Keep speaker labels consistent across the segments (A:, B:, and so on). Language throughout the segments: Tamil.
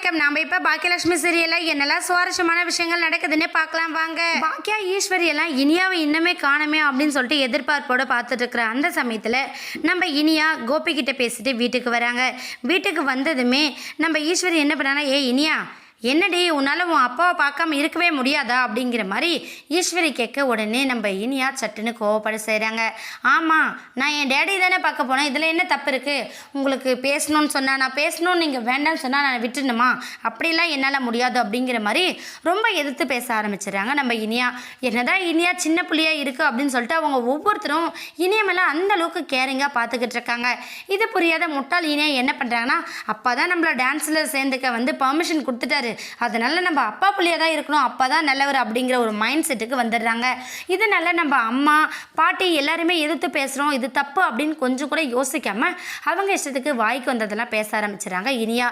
A: வணக்கம். நாம இப்ப பாக்கியலட்சுமி சீரியல்ல என்னெல்லாம் சுவாரஸ்யமான விஷயங்கள் நடக்குதுன்னு பார்க்கலாம் வாங்க. பாக்கியா ஈஸ்வரி எல்லாம் இனியாவை இன்னமே காணுமே அப்படின்னு சொல்லிட்டு எதிர்பார்ப்போட பார்த்துட்டு இருக்கிற அந்த சமயத்துல நம்ம இனியா கோபி கிட்ட பேசிட்டு வீட்டுக்கு வராங்க. வீட்டுக்கு வந்ததுமே நம்ம ஈஸ்வரி என்ன பண்ணானா, இனியா என்னடி உன்னால் உன் அப்பாவை பார்க்காம இருக்கவே முடியாதா அப்படிங்கிற மாதிரி ஈஸ்வரி கேட்க உடனே நம்ம இனியா சட்டுன்னு கோவப்பட செய்கிறாங்க. ஆமாம், நான் என் டேடி தானே பார்க்க போனேன், இதில் என்ன தப்பு இருக்குது? உங்களுக்கு பேசணும்னு சொன்னால் நான் பேசணும்னு, நீங்கள் வேண்டாம்னு சொன்னால் நான் விட்டுணுமா? அப்படிலாம் என்னால் முடியாது அப்படிங்கிற மாதிரி ரொம்ப எதிர்த்து பேச ஆரம்பிச்சிடுறாங்க நம்ம இனியா. என்னதான் இனியா சின்ன பிள்ளையாக இருக்குது அப்படின்னு சொல்லிட்டு அவங்க ஒவ்வொருத்தரும் இனியா மேலே அந்த அளவுக்கு கேரிங்காக பார்த்துக்கிட்டு இருக்காங்க. இது புரியாத முட்டாள் இனியா என்ன பண்ணுறாங்கன்னா, அப்பா தான் நம்மளை டான்ஸில் சேர்ந்துக்க வந்து பர்மிஷன் கொடுத்துட்டாரு, அதனால நம்ம அப்பா பிள்ளையாக தான் இருக்கணும், அப்பா தான் நல்லவர் அப்படிங்கிற ஒரு மைண்ட் செட்டுக்கு வந்துடுறாங்க. இதனால நம்ம அம்மா பாட்டி எல்லாருமே எதிர்த்து பேசுகிறோம், இது தப்பு அப்படின்னு கொஞ்சம் கூட யோசிக்காமல் அவங்க இஷ்டத்துக்கு வாய்க்கு வந்ததெல்லாம் பேச ஆரம்பிச்சிடறாங்க இனியா.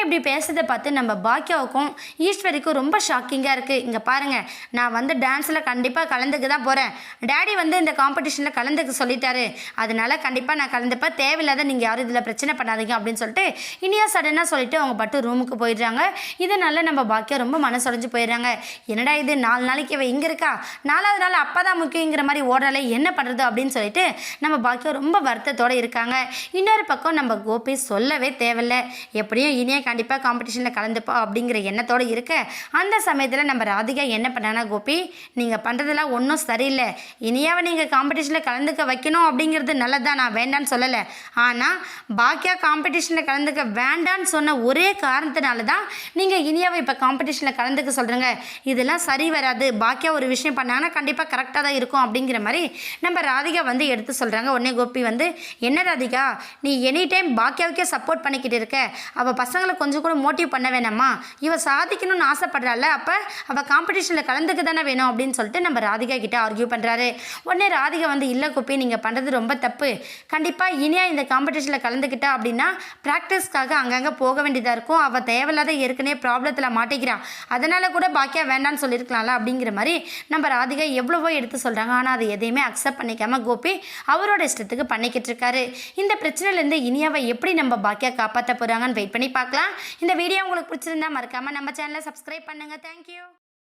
A: இப்படி பேசுறதை பார்த்து நம்ம பாக்கியாவுக்கும் ஈஸ்வரிக்கும் ரொம்ப ஷாக்கிங்காக இருக்குது. இங்கே பாருங்கள், நான் வந்து டான்ஸில் கண்டிப்பாக கலந்துக்க தான் போகிறேன், டேடி வந்து இந்த காம்படிஷனில் கலந்துக்க சொல்லிட்டாரு, அதனால கண்டிப்பாக நான் கலந்துப்பேன், தேவையில்லாத நீங்கள் யாரும் இதில் பிரச்சனை பண்ணாதீங்க அப்படின்னு சொல்லிட்டு இனியா சடனாக சொல்லிட்டு அவங்க பட்டு ரூமுக்கு போயிடுறாங்க. இதனால நம்ம பாக்கியா ரொம்ப மனசுடைஞ்சு போயிடுறாங்க. என்னடா இது, 4 நாளைக்கு இவ இங்கே இருக்கா, 4வது நாள் அப்பா தான் முக்கியங்கிற மாதிரி ஓடலை, என்ன பண்ணுறது அப்படின்னு சொல்லிட்டு நம்ம பாக்கியா ரொம்ப வருத்தத்தோடு இருக்காங்க. இன்னொரு பக்கம் நம்ம கோபி சொல்லவே தேவையில்லை, எப்படியும் இனியே கண்டிப்பாக காம்படிஷனில் கலந்துப்பா அப்படிங்கிற எண்ணத்தோடு இருக்க அந்த சமயத்தில் நம்ம ராதிகா என்ன பண்ணானா, கோபி நீங்கள் பண்ணுறதெல்லாம் ஒன்றும் சரியில்லை, இனியாவை நீங்கள் காம்படிஷனில் கலந்துக்க வைக்கணும் அப்படிங்கிறது நல்லதான், நான் வேண்டான்னு சொல்லலை, ஆனால் பாக்கியா காம்படிஷனில் கலந்துக்க வேண்டான்னு சொன்ன ஒரே காரணத்தினால தான் நீங்கள் இனியாவை இப்போ காம்படிஷனில் கலந்துக்க சொல்கிறேங்க, இதெல்லாம் சரி வராது, பாக்கியா ஒரு விஷயம் பண்ணாங்கன்னா கண்டிப்பாக கரெக்டாக தான் இருக்கும் அப்படிங்கிற மாதிரி நம்ம ராதிகா வந்து எடுத்து சொல்கிறாங்க. உடனே கோபி வந்து, என்ன ராதிகா நீ எனி டைம் பாக்கியாவுக்கே சப்போர்ட் பண்ணிக்கிட்டு இருக்க, அவள் பசங்களை கொஞ்சம் கூட மோட்டிவ் பண்ண வேணாமா, இவள் சாதிக்கணும்னு ஆசைப்படுறாள், அப்போ அவள் காம்படிஷனில் கலந்துக்க தானே வேணும் அப்படின்னு சொல்லிட்டு நம்ம ராதிகா கிட்டே ஆர்கியூ பண்ணுறாரு. உடனே ராதிகா வந்து, இல்லை கோபி நீங்கள் பண்ணுறது ரொம்ப தப்பு, கண்டிப்பாக இனியா இந்த காம்படிஷனில் கலந்துக்கிட்டா அப்படின்னா ப்ராக்டிஸ்க்காக அங்கங்கே போக வேண்டியதாக இருக்கும், அவள் தேவையில்லாத ஏற்கனவே ப்ராப்ளத்தில் மாட்டிக்கிறான், அதனால கூட பாக்கியா வேண்டான்னு சொல்லியிருக்கலாம்ல அப்படிங்கிற மாதிரி நம்ம ராதிகா எவ்வளவோ எடுத்து சொல்கிறாங்க. ஆனால் அதை எதையுமே அக்செப்ட் பண்ணிக்காம கோபி அவரோட இஷ்டத்துக்கு பண்ணிக்கிட்டு இருக்காரு. இந்த பிரச்சனையிலேருந்து இனியாவை எப்படி நம்ம பாக்கியா காப்பாற்ற போகிறாங்கன்னு வெயிட் பண்ணி பார்க்கலாம். இந்த வீடியோ உங்களுக்கு பிடிச்சிருந்தா மறக்காமல் நம்ம சேனலை சப்ஸ்கிரைப் பண்ணுங்கள். தேங்க்யூ.